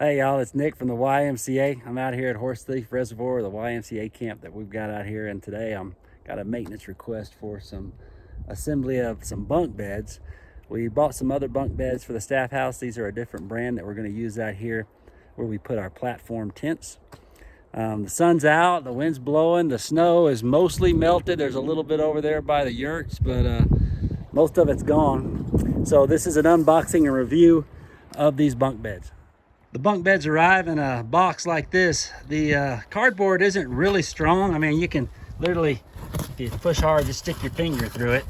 Hey y'all, it's Nick from the YMCA. I'm out here at Horse Thief Reservoir, the YMCA camp that we've got out here, and today I'm got a maintenance request for some assembly of some bunk beds. We bought some other bunk beds for the staff house. These are a different brand that we're going to use out here where we put our platform tents. The sun's out, the wind's blowing, the snow is mostly melted. There's a little bit over there by the yurts, but most of it's gone. So this is an unboxing and review of these bunk beds. The bunk beds arrive in a box like this. The cardboard isn't really strong. I mean, you can literally, if you push hard, just stick your finger through it.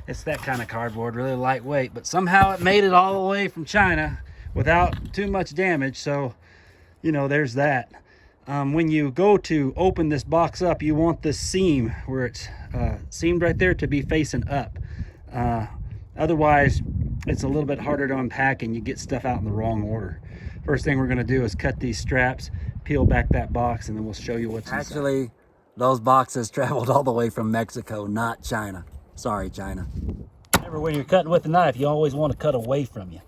It's that kind of cardboard, really lightweight, but somehow it made it all the way from China without too much damage. So, you know, there's that. When you go to open this box up, you want this seam where it's seamed right there to be facing up. Otherwise, it's a little bit harder to unpack and you get stuff out in the wrong order. First thing we're going to do is cut these straps, peel back that box, and then we'll show you what's inside. Actually, those boxes traveled all the way from Mexico, not China. Sorry, China. Remember, when you're cutting with a knife, you always want to cut away from you.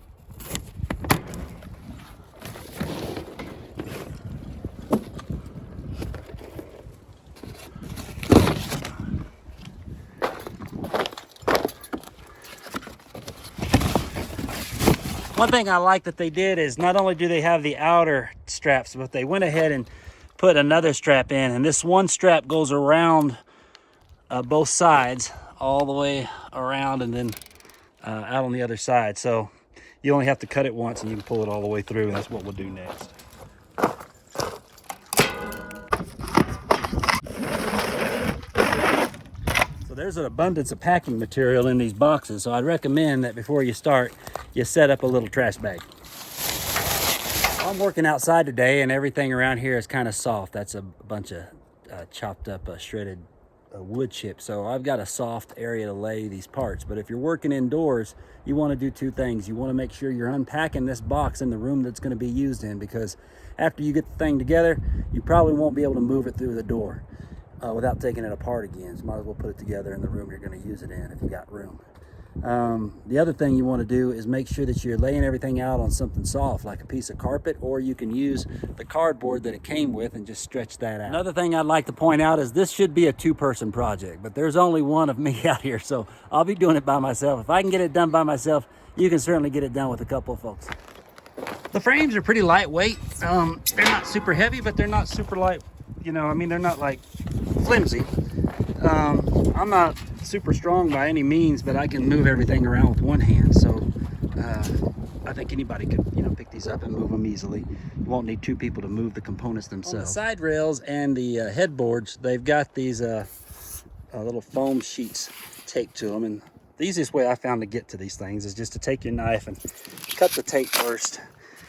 One thing I like that they did is not only do they have the outer straps, but they went ahead and put another strap in. And this one strap goes around both sides, all the way around and then out on the other side. So you only have to cut it once and you can pull it all the way through. And that's what we'll do next. So there's an abundance of packing material in these boxes. So I'd recommend that before you start, you set up a little trash bag. I'm working outside today and everything around here is kind of soft. That's a bunch of chopped up shredded wood chips. So I've got a soft area to lay these parts. But if you're working indoors, you want to do two things. You want to make sure you're unpacking this box in the room that's going to be used in, because after you get the thing together, you probably won't be able to move it through the door without taking it apart again. So might as well put it together in the room you're going to use it in if you got room. The other thing you want to do is make sure that you're laying everything out on something soft, like a piece of carpet, or you can use the cardboard that it came with and just stretch that out. Another thing I'd like to point out is this should be a two-person project, but there's only one of me out here, so I'll be doing it by myself. If I can get it done by myself, you can certainly get it done with a couple of folks. The frames are pretty lightweight. They're not super heavy, but they're not super light. You know, I mean, they're not like flimsy. I'm not super strong by any means, but I can move everything around with one hand. So I think anybody could, you know, pick these up and move them easily. You won't need two people to move the components themselves. On the side rails and the headboards, they've got these little foam sheets taped to them. And the easiest way I found to get to these things is just to take your knife and cut the tape first.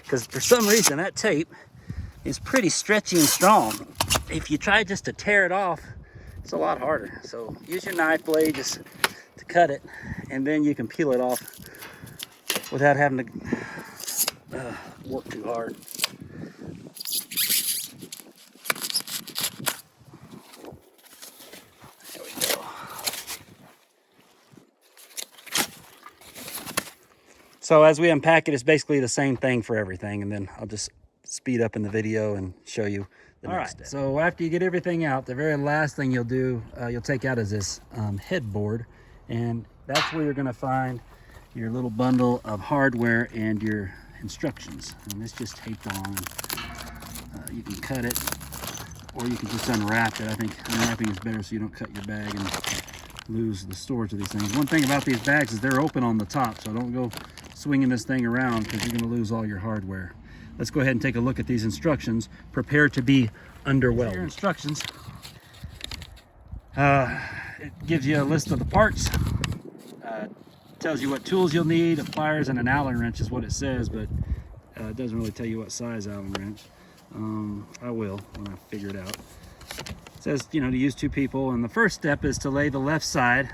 Because for some reason that tape is pretty stretchy and strong. If you try just to tear it off, it's a lot harder. So use your knife blade just to cut it, and then you can peel it off without having to work too hard. There we go. So as we unpack it, it's basically the same thing for everything, and then I'll just speed up in the video and show you the next step. So after you get everything out, the very last thing you'll do, you'll take out is this headboard, and that's where you're going to find your little bundle of hardware and your instructions. And it's just taped on. You can cut it, or you can just unwrap it. I think unwrapping is better so you don't cut your bag and lose the storage of these things. One thing about these bags is they're open on the top, so don't go swinging this thing around because you're going to lose all your hardware. Let's go ahead and take a look at these instructions. Prepare to be underwhelmed. Your instructions. It gives you a list of the parts. Tells you what tools you'll need. Pliers and an Allen wrench is what it says, but it doesn't really tell you what size Allen wrench. I will when I figure it out. It says, you know, to use two people, and the first step is to lay the left side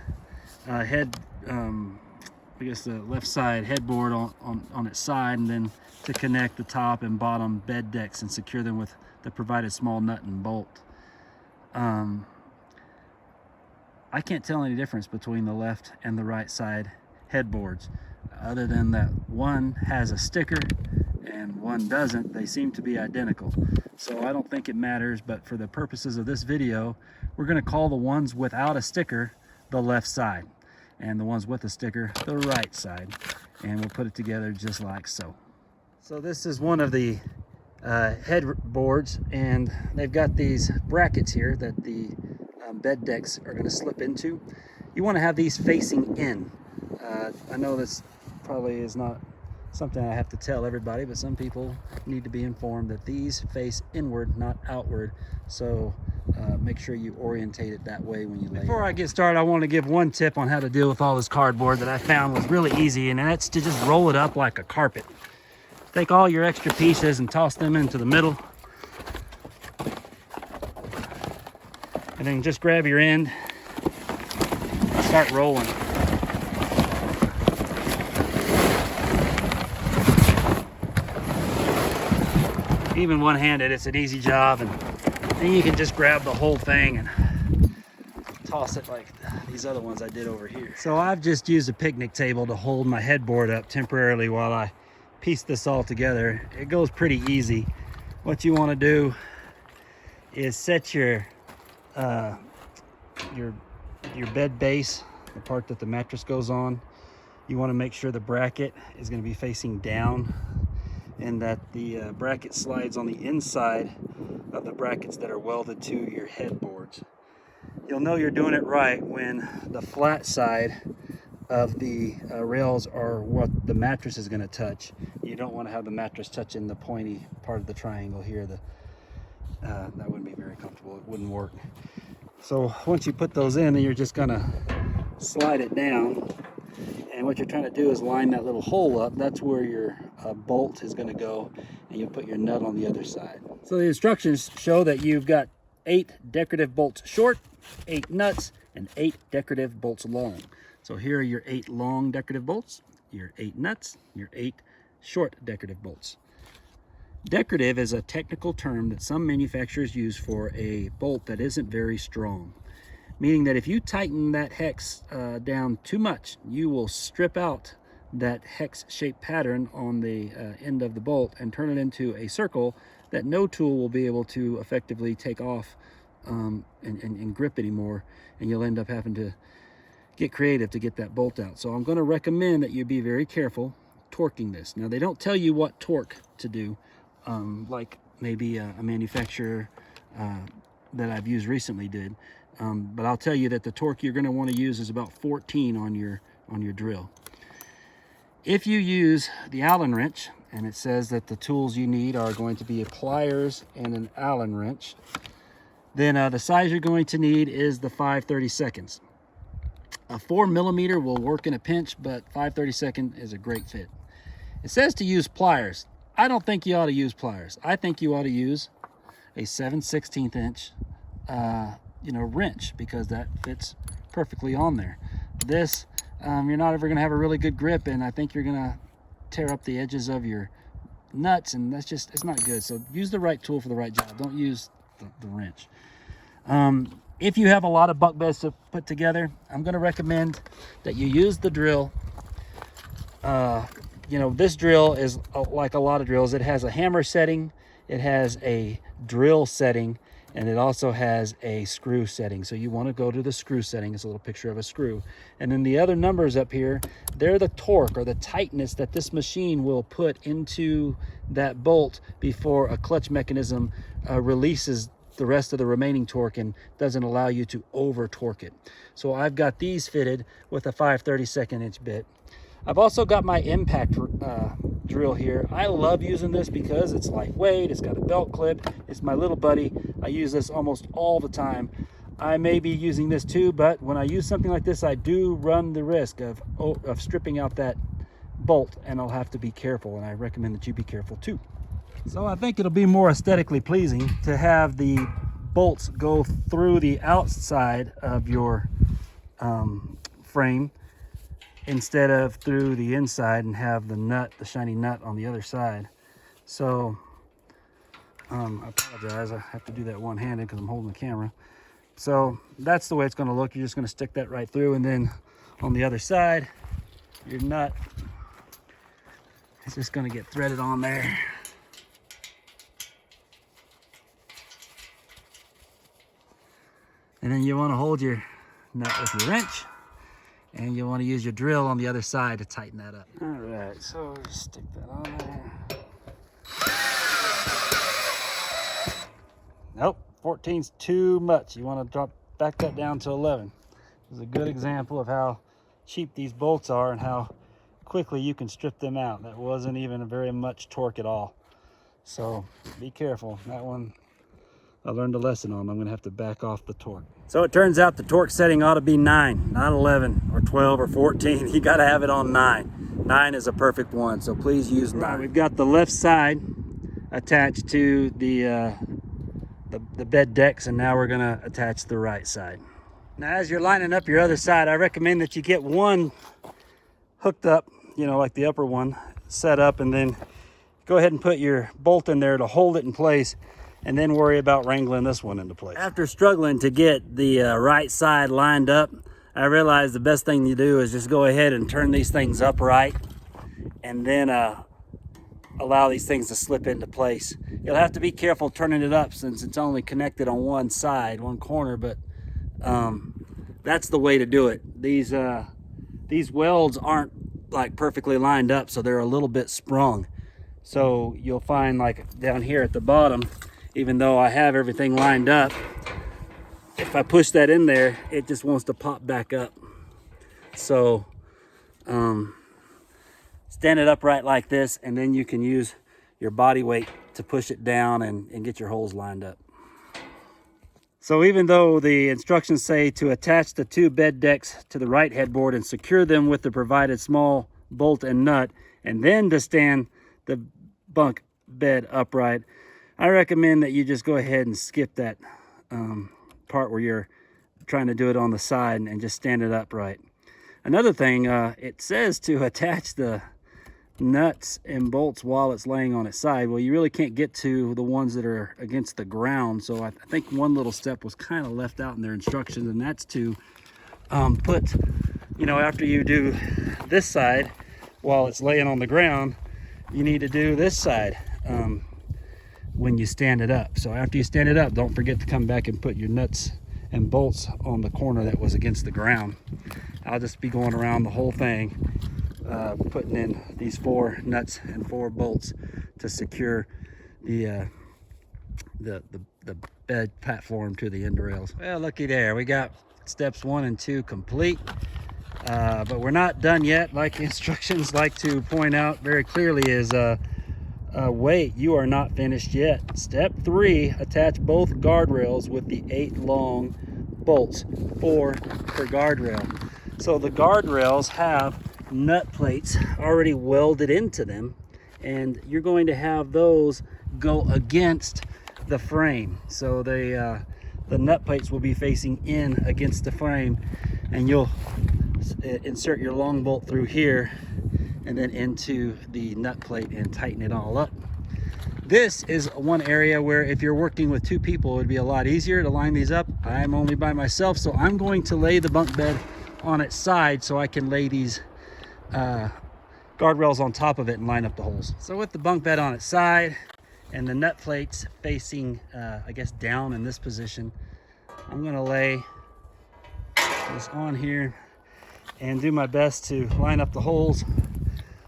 the left side headboard on its side, and then to connect the top and bottom bed decks and secure them with the provided small nut and bolt. I can't tell any difference between the left and the right side headboards, other than that one has a sticker and one doesn't, they seem to be identical. So I don't think it matters, but for the purposes of this video, we're going to call the ones without a sticker the left side, and the ones with a sticker the right side, and we'll put it together just like so. So this is one of the headboards, and they've got these brackets here that the bed decks are going to slip into. You want to have these facing in. I know this probably is not something I have to tell everybody, but some people need to be informed that these face inward, not outward. So make sure you orientate it that way when you lay. Before I get started, I want to give one tip on how to deal with all this cardboard that I found was really easy, and that's to just roll it up like a carpet. Take all your extra pieces and toss them into the middle. And then just grab your end and start rolling. Even one-handed, it's an easy job, and then you can just grab the whole thing and toss it like these other ones I did over here. So I've just used a picnic table to hold my headboard up temporarily while I piece this all together. It goes pretty easy. What you want to do is set your bed base, the part that the mattress goes on. You want to make sure the bracket is going to be facing down, and that the bracket slides on the inside of the brackets that are welded to your headboards. You'll know you're doing it right when the flat side of the rails are what the mattress is going to touch. You don't want to have the mattress touching the pointy part of the triangle here. That wouldn't be very comfortable. It wouldn't work. So once you put those in, then you're just going to slide it down. And what you're trying to do is line that little hole up. That's where your bolt is going to go, and you put your nut on the other side. So the instructions show that you've got 8 decorative bolts short, 8 nuts, and 8 decorative bolts long. So here are your 8 long decorative bolts, your 8 nuts, your 8 short decorative bolts. Decorative is a technical term that some manufacturers use for a bolt that isn't very strong, meaning that if you tighten that hex down too much, you will strip out that hex-shaped pattern on the end of the bolt and turn it into a circle that no tool will be able to effectively take off and grip anymore, and you'll end up having to get creative to get that bolt out. So I'm going to recommend that you be very careful torquing this. Now, they don't tell you what torque to do, like maybe a manufacturer that I've used recently did. But I'll tell you that the torque you're going to want to use is about 14 on your drill. If you use the Allen wrench, and it says that the tools you need are going to be pliers and an Allen wrench, then the size you're going to need is the 5/32. A 4mm will work in a pinch, but 5/32 is a great fit. It says to use pliers. I don't think you ought to use pliers. I think you ought to use a 7/16 inch wrench, because that fits perfectly on there. This, you're not ever going to have a really good grip, and I think you're going to tear up the edges of your nuts, and it's not good. So use the right tool for the right job. Don't use the wrench. If you have a lot of bunk beds to put together, I'm going to recommend that you use the drill. This drill is like a lot of drills. It has a hammer setting, it has a drill setting, and it also has a screw setting. So you want to go to the screw setting. It's a little picture of a screw. And then the other numbers up here, they're the torque or the tightness that this machine will put into that bolt before a clutch mechanism releases the rest of the remaining torque and doesn't allow you to over torque it. So I've got these fitted with a 5/32 inch bit. I've also got my impact drill here. I love using this because it's lightweight, it's got a belt clip, it's my little buddy. I use this almost all the time. I may be using this too, but when I use something like this, I do run the risk of stripping out that bolt, and I'll have to be careful, and I recommend that you be careful too. So I think it'll be more aesthetically pleasing to have the bolts go through the outside of your frame instead of through the inside, and have the shiny nut on the other side. So I apologize, I have to do that one-handed because I'm holding the camera. So that's the way it's going to look. You're just going to stick that right through, and then on the other side, your nut It's just going to get threaded on there. And then you want to hold your nut with your wrench, and you want to use your drill on the other side to tighten that up. All right, so stick that on there. Nope, 14's too much. You want to back that down to 11. This is a good example of how cheap these bolts are and how quickly you can strip them out. That wasn't even very much torque at all. So be careful. That one I learned a lesson on. I'm gonna have to back off the torque. So it turns out the torque setting ought to be 9, not 11 or 12 or 14. You gotta have it on 9. 9 is a perfect one, so please use 9. Right, we've got the left side attached to the bed decks, and now we're gonna attach the right side. Now as you're lining up your other side, I recommend that you get one hooked up, you know, like the upper one, set up, and then go ahead and put your bolt in there to hold it in place, and then worry about wrangling this one into place. After struggling to get the right side lined up, I realized the best thing to do is just go ahead and turn these things upright, and then allow these things to slip into place. You'll have to be careful turning it up since it's only connected on one side, one corner, but that's the way to do it. These welds aren't like perfectly lined up, so they're a little bit sprung. So you'll find like down here at the bottom, even though I have everything lined up, if I push that in there, it just wants to pop back up. So stand it upright like this, and then you can use your body weight to push it down and get your holes lined up. So even though the instructions say to attach the 2 bed decks to the right headboard and secure them with the provided small bolt and nut, and then to stand the bunk bed upright, I recommend that you just go ahead and skip that part where you're trying to do it on the side and just stand it upright. Another thing, it says to attach the nuts and bolts while it's laying on its side. Well, you really can't get to the ones that are against the ground, so I think one little step was kind of left out in their instructions, and that's to put, you know, after you do this side while it's laying on the ground, you need to do this side when you stand it up. So after you stand it up, don't forget to come back and put your nuts and bolts on the corner that was against the ground. I'll just be going around the whole thing, putting in these 4 nuts and 4 bolts to secure the bed platform to the end rails. Well, looky there, we got steps 1 and 2 complete, but we're not done yet. Like the instructions like to point out very clearly is wait, you are not finished yet. Step 3, attach both guardrails with the 8 long bolts, 4 per guardrail. So the guardrails have nut plates already welded into them, and you're going to have those go against the frame. So the nut plates will be facing in against the frame, and you'll insert your long bolt through here and then into the nut plate and tighten it all up. This is one area where if you're working with 2 people, it would be a lot easier to line these up. I'm only by myself, so I'm going to lay the bunk bed on its side so I can lay these guardrails on top of it and line up the holes. So with the bunk bed on its side and the nut plates facing, I guess, down in this position, I'm gonna lay this on here and do my best to line up the holes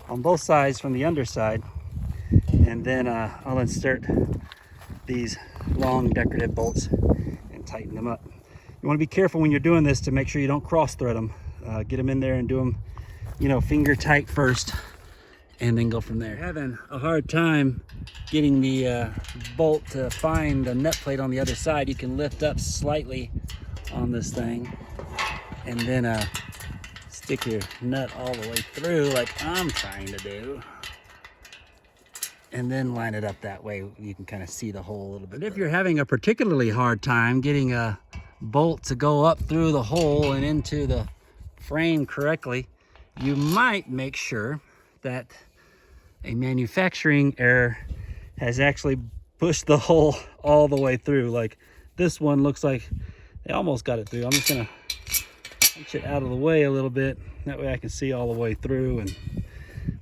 on both sides from the underside, and then I'll insert these long decorative bolts and tighten them up. You want to be careful when you're doing this to make sure you don't cross thread them. Get them in there and do them, you know, finger tight first, and then go from there. Having a hard time getting the bolt to find the nut plate on the other side, you can lift up slightly on this thing and then stick your nut all the way through like I'm trying to do, and then line it up that way. You can kind of see the hole a little bit. But if you're having a particularly hard time getting a bolt to go up through the hole and into the frame correctly, you might make sure that a manufacturing error has actually pushed the hole all the way through. Like this one looks like they almost got it through. I'm just gonna punch it out of the way a little bit, that way I can see all the way through. And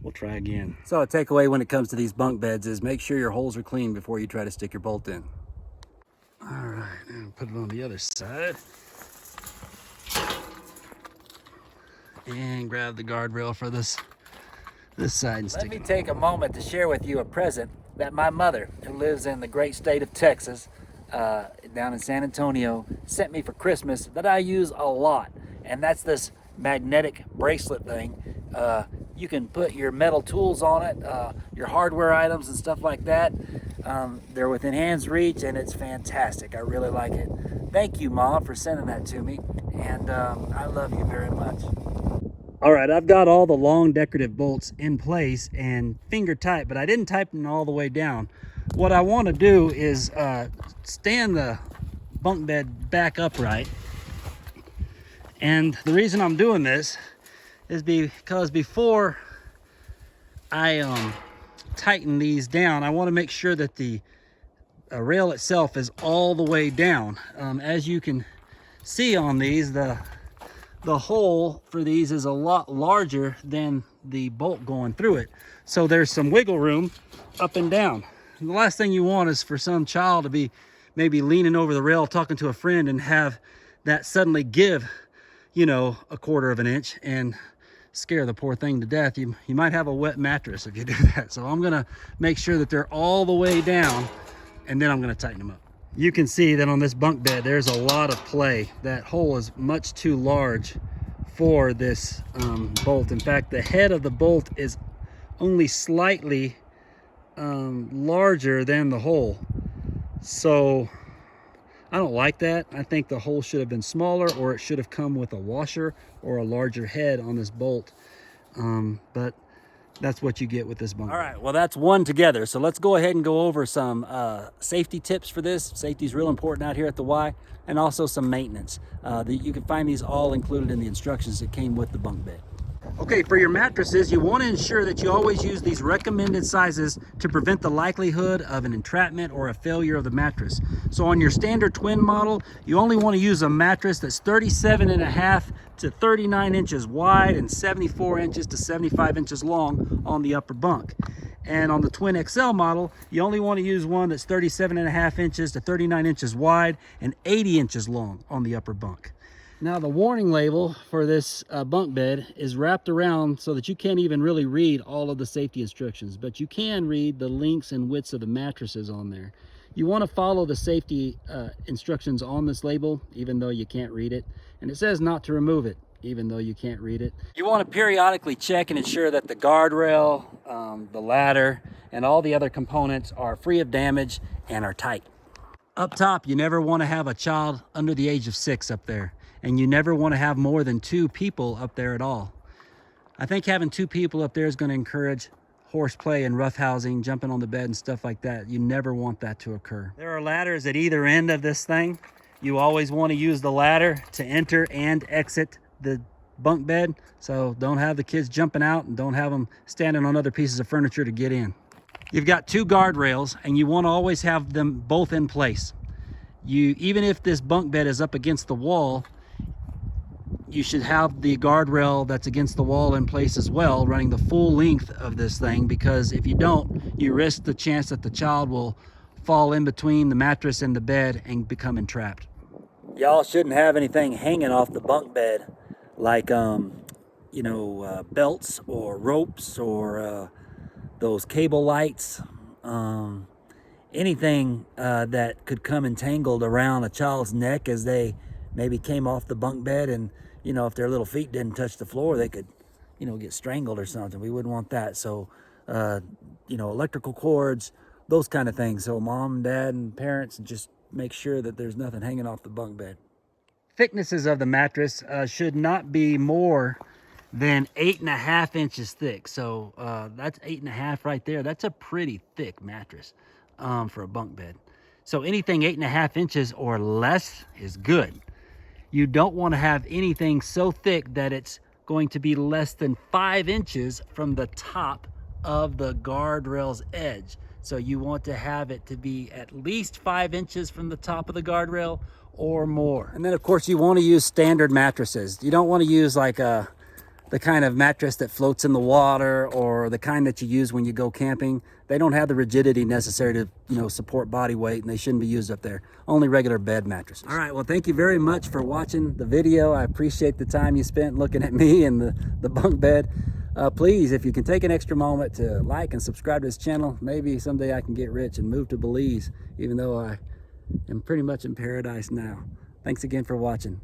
We'll try again. So a takeaway when it comes to these bunk beds is make sure your holes are clean before you try to stick your bolt in. All right, and put it on the other side. And grab the guardrail for this side and stick it. Let me take a moment to share with you a present that my mother, who lives in the great state of Texas, down in San Antonio, sent me for Christmas that I use a lot. And that's this magnetic bracelet thing. You can put your metal tools on it, your hardware items and stuff like that. They're within hand's reach, and it's fantastic. I really like it. Thank you, Mom, for sending that to me, and I love you very much. All right, I've got all the long decorative bolts in place and finger tight, but I didn't tighten them all the way down. What I want to do is stand the bunk bed back upright. And the reason I'm doing this is because before I tighten these down, I want to make sure that the rail itself is all the way down. As you can see on these, the hole for these is a lot larger than the bolt going through it. So there's some wiggle room up and down. And the last thing you want is for some child to be maybe leaning over the rail talking to a friend and have that suddenly give, you know, a quarter of an inch and scare the poor thing to death. You might have a wet mattress if you do that. So I'm gonna make sure that they're all the way down, and then I'm gonna tighten them up. You can see that on this bunk bed, there's a lot of play. That hole is much too large for this bolt. In fact, the head of the bolt is only slightly larger than the hole. So I don't like that. I think the hole should have been smaller, or it should have come with a washer or a larger head on this bolt. But that's what you get with this bunk. All right, well, that's one together. So let's go ahead and go over some safety tips for this. Safety is real important out here at the Y, and also some maintenance. You can find these all included in the instructions that came with the bunk bed. Okay, for your mattresses, you want to ensure that you always use these recommended sizes to prevent the likelihood of an entrapment or a failure of the mattress. So on your standard twin model, you only want to use a mattress that's 37.5 to 39 inches wide and 74 inches to 75 inches long on the upper bunk. And on the Twin XL model, you only want to use one that's 37.5 inches to 39 inches wide and 80 inches long on the upper bunk. Now, the warning label for this bunk bed is wrapped around so that you can't even really read all of the safety instructions, but you can read the lengths and widths of the mattresses on there. You want to follow the safety instructions on this label, even though you can't read it. And it says not to remove it, even though you can't read it. You want to periodically check and ensure that the guardrail, the ladder, and all the other components are free of damage and are tight. Up top, you never want to have a child under the age of 6 up there. And you never want to have more than 2 people up there at all. I think having 2 people up there is going to encourage horseplay and roughhousing, jumping on the bed and stuff like that. You never want that to occur. There are ladders at either end of this thing. You always want to use the ladder to enter and exit the bunk bed. So don't have the kids jumping out, and don't have them standing on other pieces of furniture to get in. You've got 2 guardrails, and you want to always have them both in place. Even if this bunk bed is up against the wall, you should have the guardrail that's against the wall in place as well, running the full length of this thing, because if you don't, you risk the chance that the child will fall in between the mattress and the bed and become entrapped. Y'all shouldn't have anything hanging off the bunk bed like belts or ropes or those cable lights, anything that could come entangled around a child's neck as they maybe came off the bunk bed, and if their little feet didn't touch the floor, they could get strangled or something. We wouldn't want that. So electrical cords, those kind of things. So mom, dad, and parents, just make sure that there's nothing hanging off the bunk bed. Thicknesses of the mattress should not be more than 8.5 inches thick. So that's 8.5 right there. That's a pretty thick mattress for a bunk bed. So anything 8.5 inches or less is good. You don't want to have anything so thick that it's going to be less than 5 inches from the top of the guardrail's edge. So you want to have it to be at least 5 inches from the top of the guardrail or more. And then of course you want to use standard mattresses. You don't want to use like a the kind of mattress that floats in the water or the kind that you use when you go camping. They don't have the rigidity necessary to, you know, support body weight, and they shouldn't be used up there. Only regular bed mattresses. All right, well, thank you very much for watching the video. I appreciate the time you spent looking at me and the bunk bed. Please, if you can take an extra moment to like and subscribe to this channel, maybe someday I can get rich and move to Belize, even though I am pretty much in paradise now. Thanks again for watching.